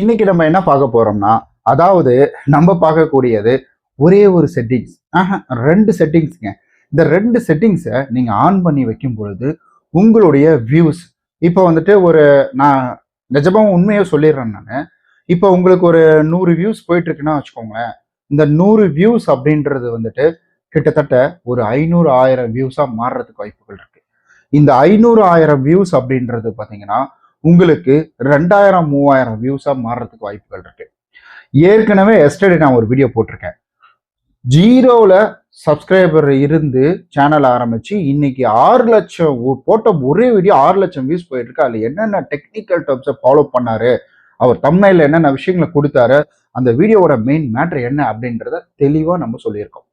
இன்னைக்கு நம்ம என்ன பார்க்க போறோம்னா, அதாவது நம்ம பார்க்கக்கூடியது ஒரே ஒரு செட்டிங்ஸ். ரெண்டு செட்டிங்ஸ்ங்க. இந்த ரெண்டு செட்டிங்ஸை நீங்க ஆன் பண்ணி வைக்கும் பொழுது உங்களுடைய வியூஸ் இப்போ வந்துட்டு நான் நிஜமா உண்மையை சொல்லிடுறேன் நான். இப்போ உங்களுக்கு ஒரு 100 வியூஸ் போயிட்டு இருக்குன்னா வச்சுக்கோங்களேன். இந்த 100 வியூஸ் அப்படின்றது வந்துட்டு கிட்டத்தட்ட ஒரு 500 1000 வியூஸா மாறுறதுக்கு வாய்ப்புகள் இருக்கு. இந்த 500 1000 வியூஸ் அப்படின்றது பார்த்தீங்கன்னா உங்களுக்கு 2000 3000 வியூஸா மாறுறதுக்கு வாய்ப்புகள் இருக்கு. ஏற்கனவே எஸ்டர்டே நான் ஒரு வீடியோ போட்டிருக்கேன். ஜீரோவில் சப்ஸ்கிரைபர் இருந்து சேனல் ஆரம்பிச்சு இன்னைக்கு 6 லட்சம் போட்ட ஒரே வீடியோ 6 லட்சம் வியூஸ் போயிட்டு இருக்கு. அதுல என்னென்ன டெக்னிக்கல் டப்ஸை ஃபாலோ பண்ணாரு, அவர் தம்ப்நெயில்ல என்னென்ன விஷயங்களை கொடுத்தாரு, அந்த வீடியோவோட மெயின் மேட்ரு என்ன அப்படின்றத தெளிவா நம்ம சொல்லியிருக்கோம்.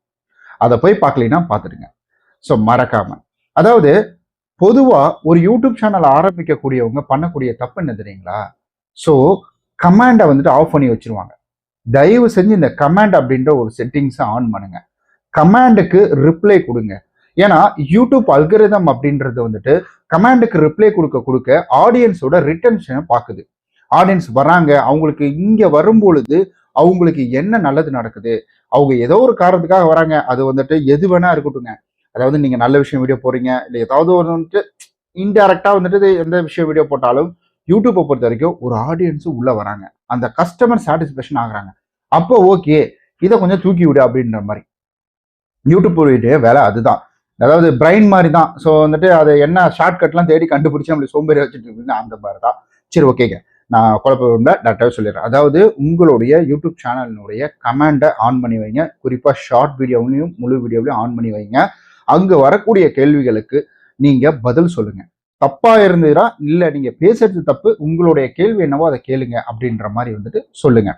அதை போய் பார்க்கலைன்னா பார்த்துடுங்க. ஸோ மறக்காம, அதாவது பொதுவா ஒரு யூடியூப் சேனல் ஆரம்பிக்கக்கூடியவங்க பண்ணக்கூடிய தப்பு என்ன தெரியுங்களா? ஸோ கமாண்டை வந்துட்டு ஆஃப் பண்ணி வச்சிருவாங்க. தயவு செஞ்சு இந்த கமாண்ட் அப்படின்ற ஒரு செட்டிங்ஸை ஆன் பண்ணுங்க. கமாண்டுக்கு ரிப்ளை கொடுங்க. ஏன்னா யூடியூப் அல்கரிதம் அப்படின்றது வந்துட்டு கமாண்டுக்கு ரிப்ளை கொடுக்க ஆடியன்ஸோட ரிட்டன்ஷனை பார்க்குது. ஆடியன்ஸ் வராங்க, அவங்களுக்கு இங்க வரும் பொழுது அவங்களுக்கு என்ன நல்லது நடக்குது, அவங்க ஏதோ ஒரு காரணத்துக்காக வராங்க, அது வந்துட்டு எது வேணா இருக்கட்டுங்க. அதாவது நீங்க நல்ல விஷயம் வீடியோ போறீங்க, இல்லை ஏதாவது ஒரு வந்துட்டு இன்டைரக்டா வந்துட்டு எந்த விஷயம் வீடியோ போட்டாலும் யூடியூப்பை பொறுத்த வரைக்கும் ஒரு ஆடியன்ஸ் உள்ள வராங்க, அந்த கஸ்டமர் சாட்டிஸ்பேக்ஷன் ஆகுறாங்க. அப்போ ஓகே, இதை கொஞ்சம் தூக்கி விடு அப்படின்ற மாதிரி யூடியூப் வேலை அதுதான். அதாவது பிரைன் மாதிரி தான். ஸோ வந்துட்டு அதை என்ன ஷார்ட்கட்லாம் தேடி கண்டுபிடிச்சி நம்மளுக்கு சோம்பேறி வச்சுட்டு இருக்குங்க, அந்த மாதிரி தான். சரி, ஓகேங்க, நான் குழப்பம் டேரக்டாகவே சொல்லிடுறேன். அதாவது உங்களுடைய யூடியூப் சேனலினுடைய கமாண்டை ஆன் பண்ணி வைங்க. குறிப்பாக ஷார்ட் வீடியோவிலையும் முழு வீடியோவிலையும் ஆன் பண்ணி வைங்க. அங்கே வரக்கூடிய கேள்விகளுக்கு நீங்க பதில் சொல்லுங்க. தப்பா இருந்ததுன்னா, இல்லை நீங்க பேசுறது தப்பு, உங்களுடைய கேள்வி என்னவோ அதை கேளுங்க அப்படின்ற மாதிரி வந்துட்டு சொல்லுங்க.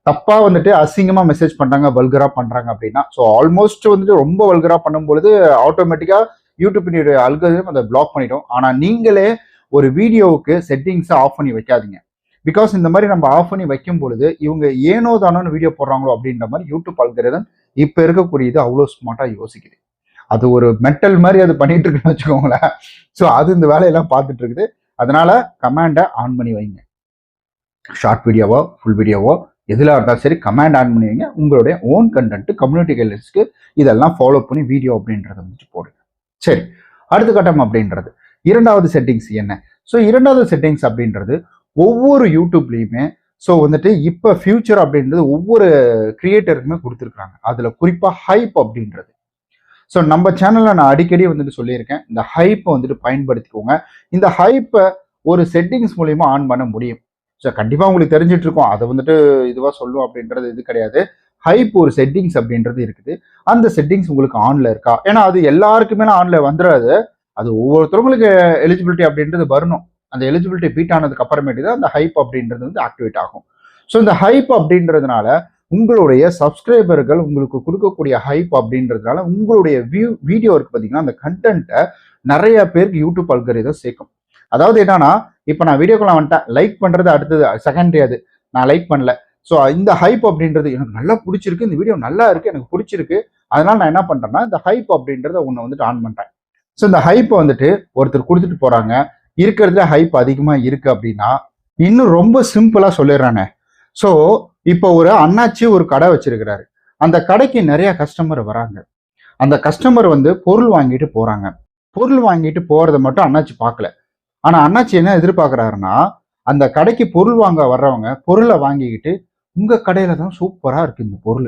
தப்பா வந்துட்டு அசிங்கமா மெசேஜ் பண்றாங்க, வல்கரா பண்றாங்க அப்படின்னா, ஸோ ஆல்மோஸ்ட் வந்துட்டு ரொம்ப வல்கரா பண்ணும்பொழுது ஆட்டோமேட்டிக்கா யூடியூப் அல்கரிதம் அதை பிளாக் பண்ணிடும். ஆனா நீங்களே ஒரு வீடியோவுக்கு செட்டிங்ஸை ஆஃப் பண்ணி வைக்காதீங்க. பிகாஸ் இந்த மாதிரி நம்ம ஆஃப் பண்ணி வைக்கும் பொழுது இவங்க ஏனோ தானோன்னு வீடியோ போடுறாங்களோ அப்படின்ற மாதிரி யூடியூப் அல்கரிதம் இப்ப இருக்கக்கூடியது அவ்வளோ ஸ்மார்ட்டா யோசிக்குது. அது ஒரு மெட்டல் மாதிரி அது பண்ணிட்டு இருக்குன்னு வச்சுக்கோங்களேன். ஸோ அது இந்த வேலையெல்லாம் பார்த்துட்டு இருக்குது. அதனால கமாண்டை ஆன் பண்ணி வைங்க. ஷார்ட் வீடியோவோ ஃபுல் வீடியோவோ எதில் இருந்தாலும் சரி கமாண்ட் ஆன் பண்ணி வைங்க. உங்களுடைய ஓன் கண்டென்ட் கம்யூனிட்டி கைட்லைன்ஸ்க்கு இதெல்லாம் ஃபாலோ பண்ணி வீடியோ அப்படின்றத வந்துட்டு போடுங்க. சரி, அடுத்த கட்டம் அப்படின்றது இரண்டாவது செட்டிங்ஸ் என்ன? ஸோ இரண்டாவது செட்டிங்ஸ் அப்படின்றது ஒவ்வொரு யூடியூப்லையுமே ஸோ வந்துட்டு இப்போ ஃபியூச்சர் அப்படின்றது ஒவ்வொரு கிரியேட்டருக்குமே கொடுத்துருக்குறாங்க. அதில் குறிப்பாக ஹைப் அப்படின்றது. ஸோ நம்ம சேனலில் நான் அடிக்கடி வந்துட்டு சொல்லியிருக்கேன், இந்த ஹைப்பை வந்துட்டு பயன்படுத்திக்கோங்க. இந்த ஹைப்பை ஒரு செட்டிங்ஸ் மூலியமா ஆன் பண்ண முடியும். ஸோ கண்டிப்பாக உங்களுக்கு தெரிஞ்சிட்டு இருக்கும், அதை வந்துட்டு இதுவாக சொல்லும் அப்படின்றது இது கிடையாது. ஹைப் ஒரு செட்டிங்ஸ் அப்படின்றது இருக்குது. அந்த செட்டிங்ஸ் உங்களுக்கு ஆன்ல இருக்கா? ஏன்னா அது எல்லாருக்குமே ஆன்ல வந்துடாது. அது ஒவ்வொருத்தவங்களுக்கு எலிஜிபிலிட்டி அப்படின்றது வரணும். அந்த எலிஜிபிலிட்டி பீட் ஆனதுக்கு அப்புறமேட்டு தான் அந்த ஹைப் அப்படின்றது வந்து ஆக்டிவேட் ஆகும். ஸோ இந்த ஹைப் அப்படின்றதுனால உங்களுடைய சப்ஸ்கிரைபர்கள் உங்களுக்கு கொடுக்கக்கூடிய ஹைப் அப்படின்றதுனால உங்களுடைய வீடியோ இருக்கு பார்த்தீங்கன்னா, அந்த கண்டென்ட்டை நிறைய பேருக்கு யூடியூப் அல்கரிதம் சேர்க்கும். அதாவது என்னன்னா, இப்போ நான் வீடியோக்குள்ள வந்துட்டேன், லைக் பண்றது அடுத்தது செகண்டரி, அது நான் லைக் பண்ணல. ஸோ இந்த ஹைப் அப்படின்றது எனக்கு நல்லா பிடிச்சிருக்கு, இந்த வீடியோ நல்லா இருக்கு, எனக்கு பிடிச்சிருக்கு, அதனால நான் என்ன பண்றேன்னா இந்த ஹைப் அப்படின்றத ஒன்று வந்துட்டு ஆன் பண்றேன். ஸோ இந்த ஹைப்பை வந்துட்டு ஒருத்தர் கொடுத்துட்டு போறாங்க, இருக்கிறதுல ஹைப் அதிகமா இருக்கு அப்படின்னா, இன்னும் ரொம்ப சிம்பிளா சொல்லிடுறாங்க. ஸோ இப்போ ஒரு அண்ணாச்சி ஒரு கடை வச்சிருக்கிறாரு. அந்த கடைக்கு நிறைய கஸ்டமர் வராங்க. அந்த கஸ்டமர் வந்து பொருள் வாங்கிட்டு போறாங்க. பொருள் வாங்கிட்டு போறதை மட்டும் அண்ணாச்சி பார்க்கல. ஆனா அண்ணாச்சி என்ன எதிர்பார்க்கிறாருன்னா, அந்த கடைக்கு பொருள் வாங்க வர்றவங்க பொருளை வாங்கிக்கிட்டு, உங்க கடையில தான் சூப்பரா இருக்கு, இந்த பொருள்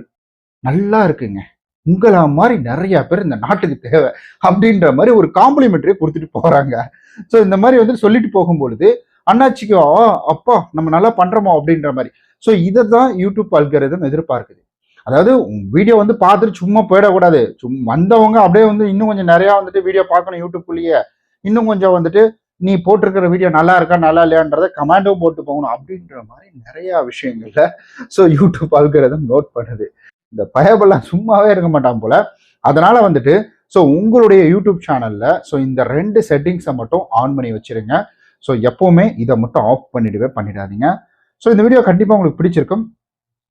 நல்லா இருக்குங்க, உங்களை மாதிரி நிறைய பேர் இந்த நாட்டுக்கு தேவை அப்படின்ற மாதிரி ஒரு காம்ப்ளிமெண்ட்ரியை கொடுத்துட்டு போறாங்க. ஸோ இந்த மாதிரி வந்து சொல்லிட்டு போகும்பொழுது அண்ணாச்சிக்கு அப்பா நம்ம நல்லா பண்றோமோ அப்படின்ற மாதிரி. ஸோ இதை தான் யூடியூப் அல்கரிதம் எதிர்பார்க்குது. அதாவது வீடியோ வந்து பார்த்துட்டு சும்மா போயிடக்கூடாது. வந்தவங்க அப்படியே வந்து இன்னும் கொஞ்சம் நிறைய வந்துட்டு வீடியோ பார்க்கணும் யூடியூப்குள்ளேயே. இன்னும் கொஞ்சம் வந்துட்டு நீ போட்டிருக்கிற வீடியோ நல்லா இருக்கா நல்லா இல்லையான்றத கமெண்டும் போட்டு போகணும் அப்படின்ற மாதிரி நிறைய விஷயங்கள்ல ஸோ யூடியூப் அல்கரிதம் நோட் பண்ணுது. இந்த பயபெல்லாம் சும்மாவே இருக்க மாட்டான் போல. அதனால வந்துட்டு ஸோ உங்களுடைய யூடியூப் சேனல்ல ஸோ இந்த ரெண்டு செட்டிங்ஸை மட்டும் ஆன் பண்ணி வச்சிருங்க. ஸோ எப்பவுமே இதை மட்டும் ஆஃப் பண்ணிடாதீங்க. ஸோ இந்த வீடியோ கண்டிப்பாக உங்களுக்கு பிடிச்சிருக்கும்.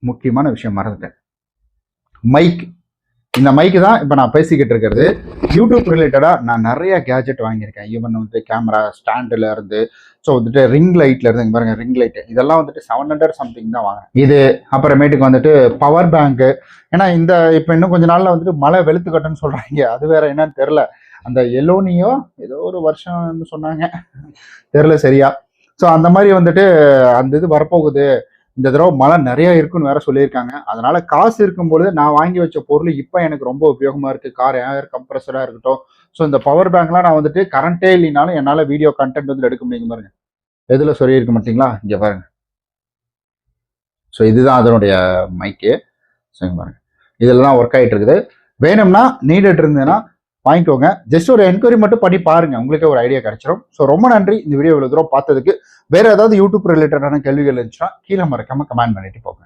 முக்கியமான விஷயம் மறந்துட்டேன், மைக் இந்த மைக்கு தான் இப்போ நான் பேசிக்கிட்டு இருக்கிறது. யூடியூப் ரிலேட்டடாக நான் நிறைய கேஜெட் வாங்கியிருக்கேன். ஈவன் வந்து கேமரா ஸ்டாண்டில் இருந்து, ஸோ வந்துட்டு ரிங் லைட்ல இருந்து, இங்கே பாருங்க ரிங் லைட் இதெல்லாம் வந்துட்டு 700 சம்திங் தான் வாங்கினேன். இது அப்புறமேட்டுக்கு வந்துட்டு பவர் பேங்க்கு. ஏன்னா இந்த இப்போ இன்னும் கொஞ்ச நாளில் வந்துட்டு மழை வெளுத்து கட்டுன்னு சொல்கிறாங்க. அது வேற என்னன்னு தெரில. அந்த எலோனியோ ஏதோ ஒரு வருஷம் சொன்னாங்க, தெரில சரியா. ஸோ அந்த மாதிரி வந்துட்டு அந்த இது வரப்போகுது. இந்த தடவை மழை நிறைய இருக்குன்னு வேற சொல்லியிருக்காங்க. அதனால காசு இருக்கும்பொழுது நான் வாங்கி வச்ச பொருள் இப்போ எனக்கு ரொம்ப உபயோகமா இருக்கு. கார் ஏர் கம்ப்ரஸரா இருக்கட்டும். ஸோ இந்த பவர் பேங்க்லாம் நான் வந்துட்டு கரண்டே இல்லைனாலும் என்னால் வீடியோ கண்டென்ட் வந்து எடுக்க முடியுங்க. பாருங்க எதுல சொல்லியிருக்க மாட்டீங்களா, இங்க பாருங்க. ஸோ இதுதான் அதனுடைய மைக்கு. ஸோ பாருங்க இதில் தான் ஒர்க் ஆகிட்டு இருக்குது. வேணும்னா நீடட் இருந்ததுன்னா வாங்கிக்கோங்க. ஜஸ்ட் ஒரு என்கொயரி மட்டும் பண்ணி பாருங்க, உங்களுக்கே ஒரு ஐடியா கிடைச்சிடும். ஸோ ரொம்ப நன்றி இந்த வீடியோ இவ்வளவு தூரம் பார்த்ததுக்கு. வேற ஏதாவது யூடியூப் ரிலேட்டடான கேள்விகள் இருந்துச்சுன்னா கீழே மறக்காம கமெண்ட் பண்ணிட்டு போங்க.